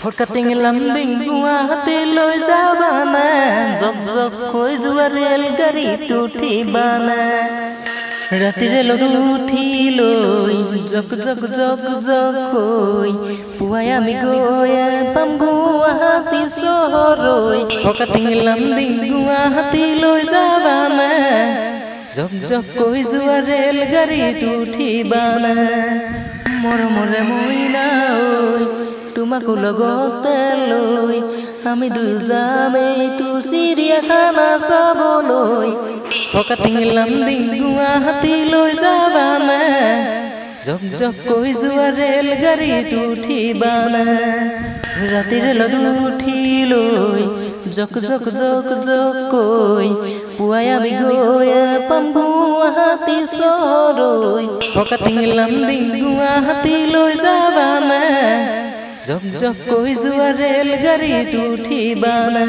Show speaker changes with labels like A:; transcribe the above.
A: হঠাৎ লামদিং গুৱাহাটীলৈ যাবানা জক জক কৈ যোৱা ৰেল গাড়ীত উঠিবানা ৰাতি ৰেলত উঠিলৈ জক জক জক জক কৈ পুৱাই আমি গৈ পাম গুৱাহাটী চহৰলৈ হঠাৎ লামদিং গুৱাহাটীলৈ যাবানা জক জক কৈ যোৱা ৰেল গাড়ীত উঠিবানা মৰমৰে মইনা ঐ তোমাকো লগতে লৈ আমি দুয়ো যাম এইটো চিৰিয়াখানা চাবলৈ হঠাৎ লামদিং গুৱাহাটীলৈ যাবানা জক জক কৈ যোৱা ৰেল গাড়ীত উঠিবানা ৰাতি ৰেলত উঠিলৈ জক জক জক জক কৈ পুৱাই আমি গৈ পাম গুৱাহাটী চহৰলৈ হঠাৎ লামদিং গুৱাহাটীলৈ যাবানা জক জক কৈ যোৱা ৰেল গাড়ীত উঠিবানা।